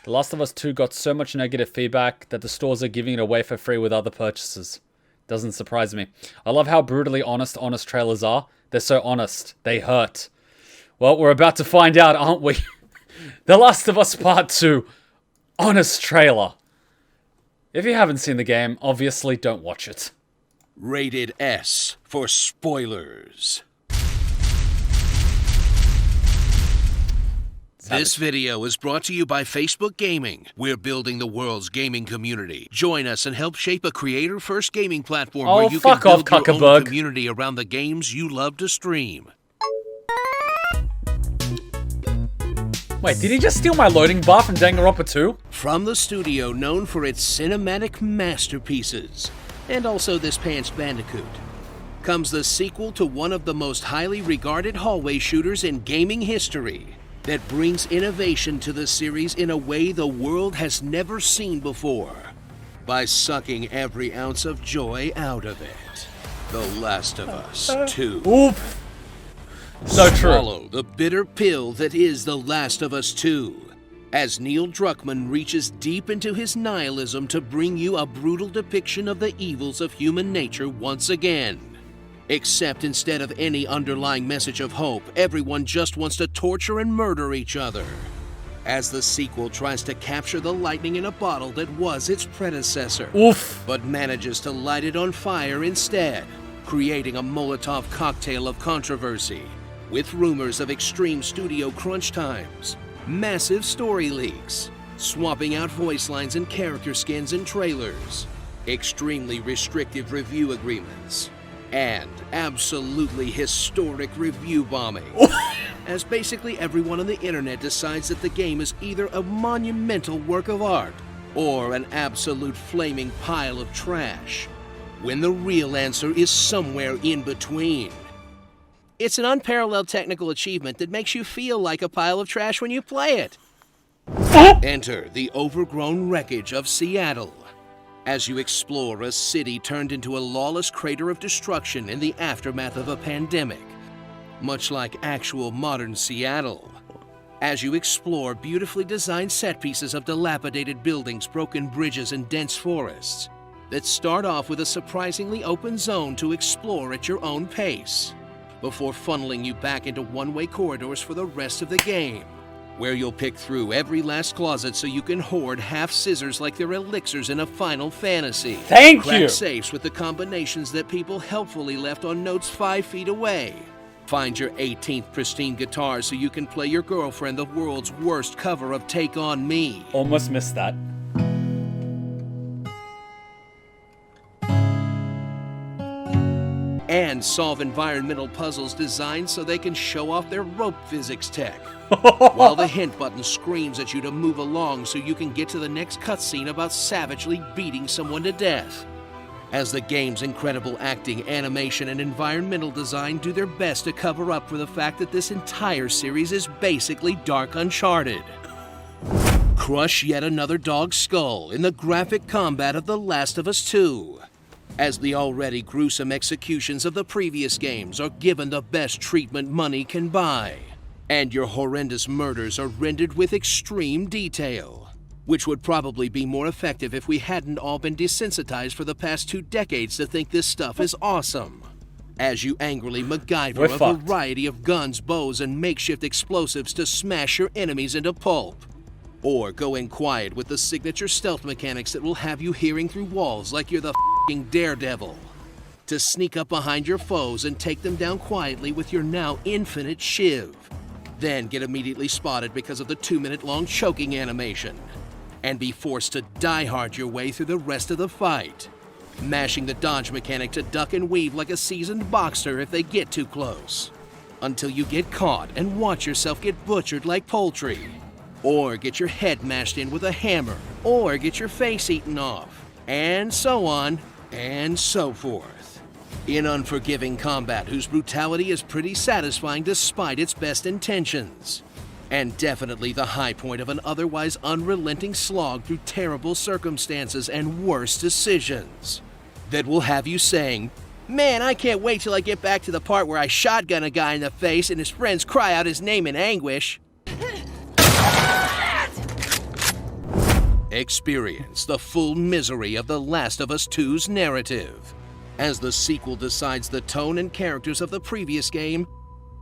The Last of Us 2 got so much negative feedback that the stores are giving it away for free with other purchases. Doesn't surprise me. I love how brutally honest trailers are. They're so honest. They hurt. Well, we're about to find out, aren't we? The Last of Us Part 2. Honest trailer. If you haven't seen the game, obviously don't watch it. Rated S for spoilers. This video is brought to you by Facebook Gaming. We're building the world's gaming community. Join us and help shape a creator-first gaming platform where you can build your own community around the games you love to stream. Wait, did he just steal my loading bar from Danganronpa 2? From the studio known for its cinematic masterpieces, and also this Pants Bandicoot, comes the sequel to one of the most highly regarded hallway shooters in gaming history that brings innovation to the series in a way the world has never seen before, by sucking every ounce of joy out of it. The Last of Us 2. Oof. So true. Swallow the bitter pill that is The Last of Us 2, as Neil Druckmann reaches deep into his nihilism to bring you a brutal depiction of the evils of human nature once again. Except instead of any underlying message of hope, everyone just wants to torture and murder each other, as the sequel tries to capture the lightning in a bottle that was its predecessor. Oof. But manages to light it on fire instead, creating a Molotov cocktail of controversy, with rumors of extreme studio crunch times, massive story leaks, swapping out voice lines and character skins in trailers, extremely restrictive review agreements, and absolutely historic review bombing, as basically everyone on the internet decides that the game is either a monumental work of art or an absolute flaming pile of trash, when the real answer is somewhere in between. It's an unparalleled technical achievement that makes you feel like a pile of trash when you play it. Enter the overgrown wreckage of Seattle, as you explore a city turned into a lawless crater of destruction in the aftermath of a pandemic, much like actual modern Seattle. As you explore beautifully designed set pieces of dilapidated buildings, broken bridges, and dense forests that start off with a surprisingly open zone to explore at your own pace, before funneling you back into one-way corridors for the rest of the game, where you'll pick through every last closet so you can hoard half scissors like they're elixirs in a Final Fantasy. Thank you! Crack safes with the combinations that people helpfully left on notes 5 feet away. Find your 18th pristine guitar so you can play your girlfriend the world's worst cover of Take On Me. Almost missed that. And solve environmental puzzles designed so they can show off their rope physics tech, while the hint button screams at you to move along so you can get to the next cutscene about savagely beating someone to death, as the game's incredible acting, animation, and environmental design do their best to cover up for the fact that this entire series is basically Dark Uncharted. Crush yet another dog's skull in the graphic combat of The Last of Us 2, as the already gruesome executions of the previous games are given the best treatment money can buy, and your horrendous murders are rendered with extreme detail, which would probably be more effective if we hadn't all been desensitized for the past 2 decades to think this stuff is awesome. As you angrily MacGyver a variety of guns, bows, and makeshift explosives to smash your enemies into pulp, or go in quiet with the signature stealth mechanics that will have you hearing through walls like you're the Daredevil, to sneak up behind your foes and take them down quietly with your now infinite shiv, then get immediately spotted because of the 2-minute-long choking animation, and be forced to die-hard your way through the rest of the fight, mashing the dodge mechanic to duck and weave like a seasoned boxer if they get too close, until you get caught and watch yourself get butchered like poultry, or get your head mashed in with a hammer, or get your face eaten off, and so on and so forth, in unforgiving combat whose brutality is pretty satisfying despite its best intentions, and definitely the high point of an otherwise unrelenting slog through terrible circumstances and worse decisions that will have you saying, "Man, I can't wait till I get back to the part where I shotgun a guy in the face and his friends cry out his name in anguish." Experience the full misery of The Last of Us 2's narrative, as the sequel decides the tone and characters of the previous game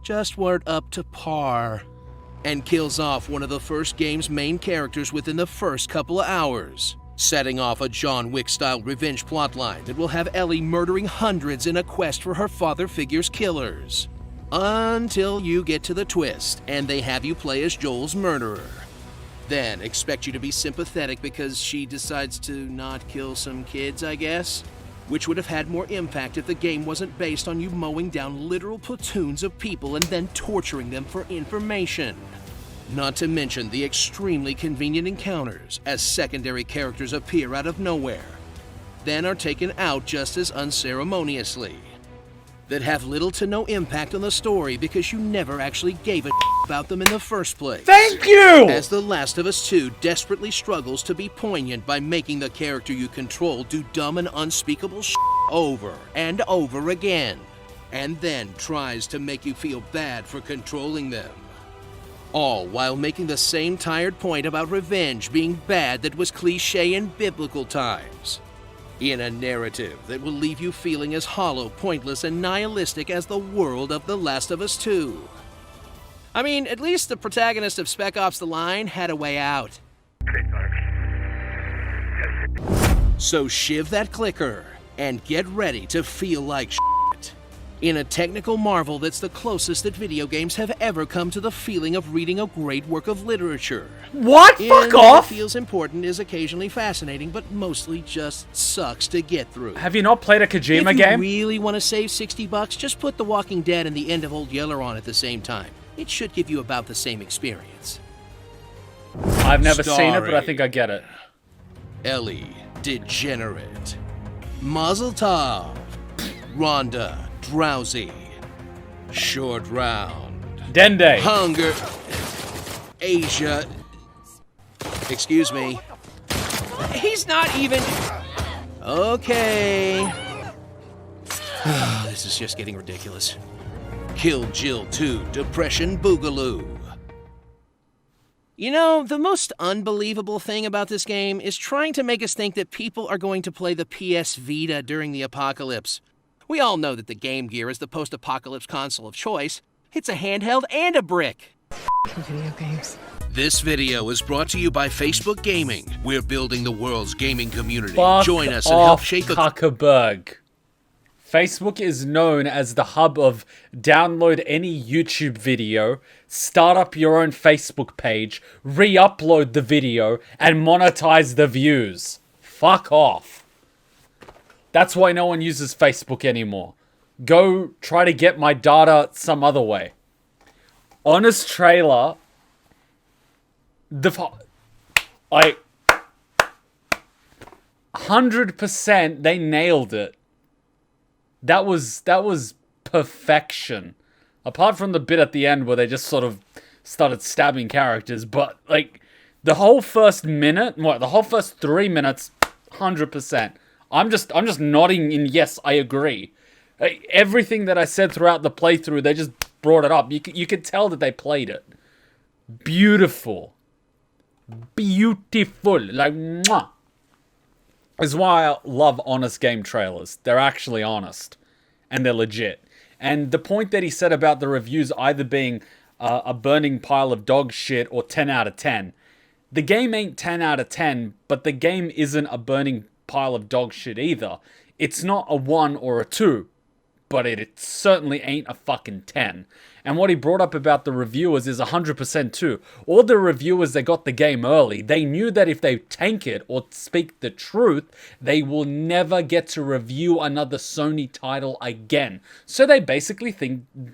just weren't up to par, and kills off one of the first game's main characters within the first couple of hours, setting off a John Wick-style revenge plotline that will have Ellie murdering hundreds in a quest for her father figure's killers. Until you get to the twist, and they have you play as Joel's murderer. Then expect you to be sympathetic because she decides to not kill some kids, I guess? Which would have had more impact if the game wasn't based on you mowing down literal platoons of people and then torturing them for information. Not to mention the extremely convenient encounters as secondary characters appear out of nowhere, then are taken out just as unceremoniously, that have little to no impact on the story because you never actually gave a about them in the first place. Thank you! As The Last of Us 2 desperately struggles to be poignant by making the character you control do dumb and unspeakable over and over again, and then tries to make you feel bad for controlling them. All while making the same tired point about revenge being bad that was cliché in biblical times, in a narrative that will leave you feeling as hollow, pointless, and nihilistic as the world of The Last of Us 2. I mean, at least the protagonist of Spec Ops: The Line had a way out. So shiv that clicker and get ready to feel like shit. In a technical marvel that's the closest that video games have ever come to the feeling of reading a great work of literature. What? Fuck off! What feels important is occasionally fascinating, but mostly just sucks to get through. Have you not played a Kojima game? If you really want to save $60, just put The Walking Dead and The End of Old Yeller on at the same time. It should give you about the same experience. I've never seen it, but I think I get it. ELLIE, Degenerate. Mazel Tov. Rhonda, Drowsy. Short Round. Dende. Hunger. Asia. Excuse me. He's not even... Okay. This is just getting ridiculous. Kill Jill 2, Depression Boogaloo. You know, the most unbelievable thing about this game is trying to make us think that people are going to play the PS Vita during the apocalypse. We all know that the Game Gear is the post-apocalypse console of choice. It's a handheld and a brick. Video games. This video is brought to you by Facebook Gaming. We're building the world's gaming community. Fuck Join us and help shape a... Zuckerberg. Facebook is known as the hub of download any YouTube video, start up your own Facebook page, re-upload the video, and monetize the views. Fuck off. That's why no one uses Facebook anymore. Go try to get my data some other way. Honest trailer. 100% they nailed it. That was perfection. Apart from the bit at the end where they just sort of started stabbing characters, but like the whole first minute, the whole first 3 minutes, 100%. I'm just nodding in yes, I agree. Everything that I said throughout the playthrough, they just brought it up. You could tell that they played it. Beautiful. Beautiful. Like, mwah. Is why I love honest game trailers. They're actually honest. And they're legit. And the point that he said about the reviews either being a burning pile of dog shit or 10 out of 10. The game ain't 10 out of 10, but the game isn't a burning pile of dog shit either. It's not a 1 or a 2, but it certainly ain't a fucking 10. And what he brought up about the reviewers is 100% too. All the reviewers that got the game early, they knew that if they tank it or speak the truth, they will never get to review another Sony title again. So they basically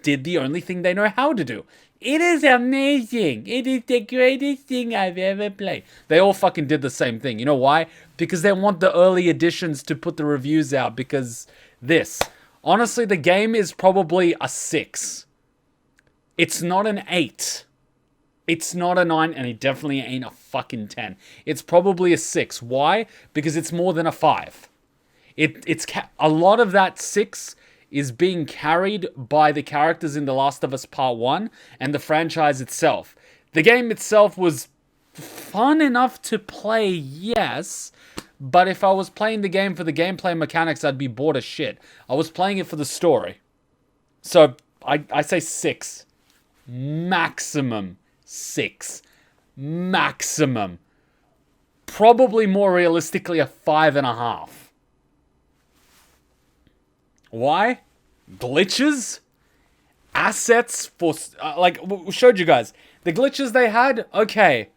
did the only thing they know how to do. It is amazing. It is the greatest thing I've ever played. They all fucking did the same thing. You know why? Because they want the early editions to put the reviews out because this. Honestly, the game is probably a 6. It's not an 8. It's not a 9, and it definitely ain't a fucking 10. It's probably a 6. Why? Because it's more than a 5. It's a lot of that 6 is being carried by the characters in The Last of Us Part 1 and the franchise itself. The game itself was fun enough to play, yes. But if I was playing the game for the gameplay mechanics, I'd be bored as shit. I was playing it for the story. So, I say 6. Maximum 6. Maximum. Probably more realistically a 5.5. Why? Glitches? Assets for... like, we showed you guys. The glitches they had? Okay.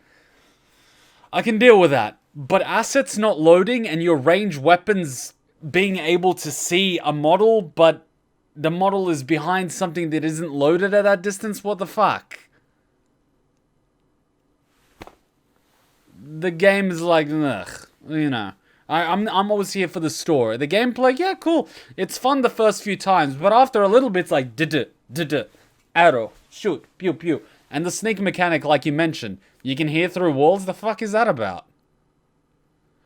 I can deal with that. But assets not loading and your ranged weapons being able to see a model, but the model is behind something that isn't loaded at that distance? What the fuck? The game is like, ugh, you know. I'm always here for the story. The gameplay, yeah, cool. It's fun the first few times, but after a little bit, it's like, arrow, shoot, pew, pew. And the sneak mechanic, like you mentioned, you can hear through walls. The fuck is that about?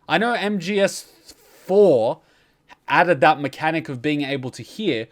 I know MGS4 added that mechanic of being able to hear,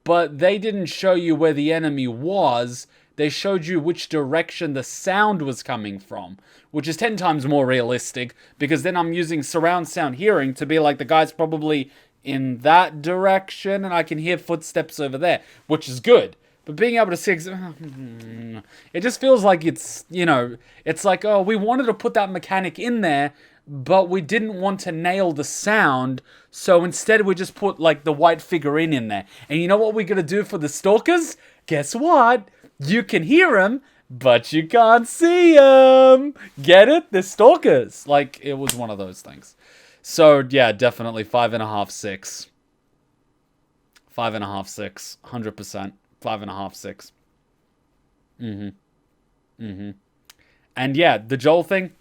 but they didn't show you where the enemy was. They showed you which direction the sound was coming from, which is 10 times more realistic, because then I'm using surround sound hearing to be like, the guy's probably in that direction and I can hear footsteps over there, which is good. But being able to see, it just feels like it's, you know, it's like, oh, we wanted to put that mechanic in there, but we didn't want to nail the sound, so instead we just put, like, the white figurine in there. And you know what we're going to do for the stalkers? Guess what? You can hear them, but you can't see them. Get it? They're stalkers. Like, it was one of those things. So, yeah, definitely 5.5, 6. 5.5, 6. 100%. 5.5, 6. And yeah, the Joel thing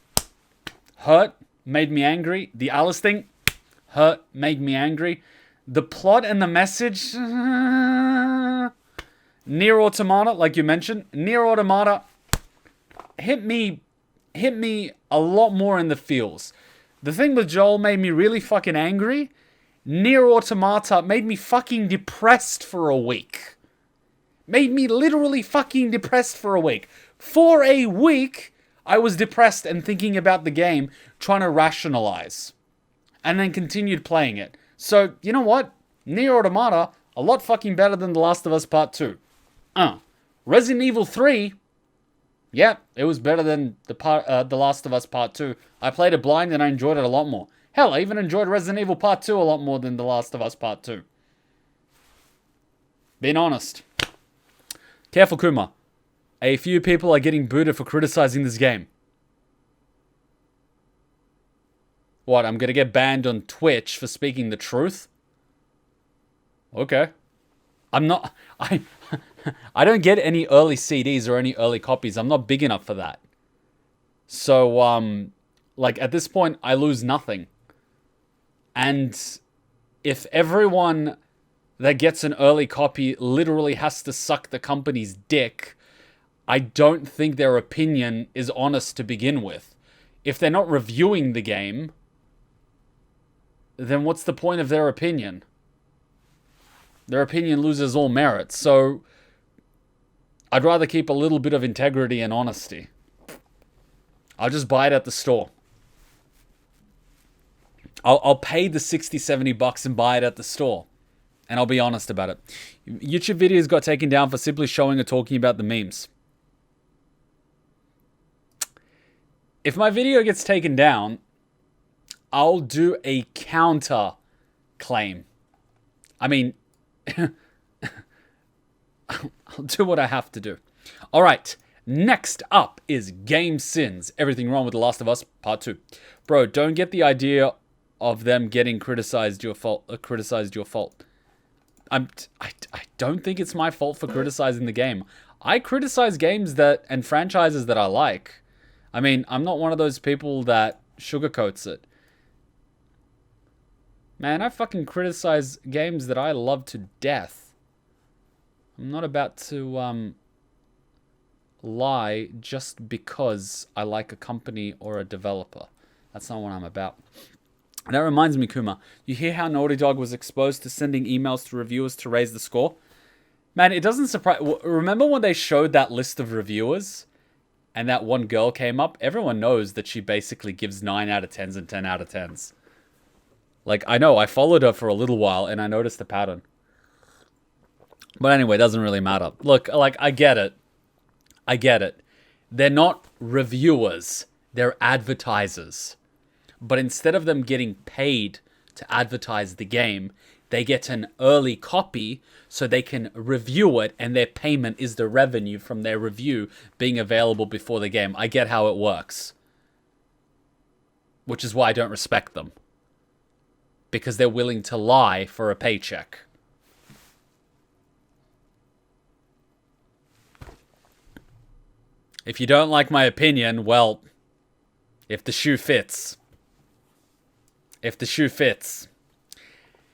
hurt, made me angry. The Alice thing hurt, made me angry. The plot and the message... Nier Automata, like you mentioned, Nier Automata hit me a lot more in the feels. The thing with Joel made me really fucking angry. Nier Automata made me fucking depressed for a week. Made me literally fucking depressed for a week. For a week, I was depressed and thinking about the game, trying to rationalize. And then continued playing it. So, you know what? Nier Automata, a lot fucking better than The Last of Us Part 2. Resident Evil 3, yeah, it was better than The Last of Us Part 2. I played it blind and I enjoyed it a lot more. Hell, I even enjoyed Resident Evil Part 2 a lot more than The Last of Us Part 2. Being honest. Careful, Kuma. A few people are getting booted for criticizing this game. What, I'm gonna get banned on Twitch for speaking the truth? Okay. I'm not... I don't get any early CDs or any early copies. I'm not big enough for that. So, like, at this point, I lose nothing. And if everyone that gets an early copy literally has to suck the company's dick, I don't think their opinion is honest to begin with. If they're not reviewing the game, then what's the point of their opinion? Their opinion loses all merit. So I'd rather keep a little bit of integrity and honesty. I'll just buy it at the store. I'll pay the 60, 70 bucks and buy it at the store. And I'll be honest about it. YouTube videos got taken down for simply showing or talking about the memes. If my video gets taken down, I'll do a counter claim. I mean... I'll do what I have to do. Alright, next up is Game Sins. Everything wrong with The Last of Us Part 2. Bro, don't get the idea of them getting criticized your fault. I don't think it's my fault for criticizing the game. I criticize games and franchises that I like. I mean, I'm not one of those people that sugarcoats it. Man, I fucking criticize games that I love to death. I'm not about to, lie just because I like a company or a developer. That's not what I'm about. That reminds me, Kuma. You hear how Naughty Dog was exposed to sending emails to reviewers to raise the score? Man, it doesn't surprise... Remember when they showed that list of reviewers? and that one girl came up, everyone knows that she basically gives 9 out of 10s and 10 out of 10s. Like, I know, I followed her for a little while, and I noticed the pattern. But anyway, it doesn't really matter. Look, like, I get it. I get it. They're not reviewers. They're advertisers. But instead of them getting paid to advertise the game, they get an early copy so they can review it, and their payment is the revenue from their review being available before the game. I get how it works. Which is why I don't respect them. Because they're willing to lie for a paycheck. If you don't like my opinion, well, if the shoe fits. If the shoe fits.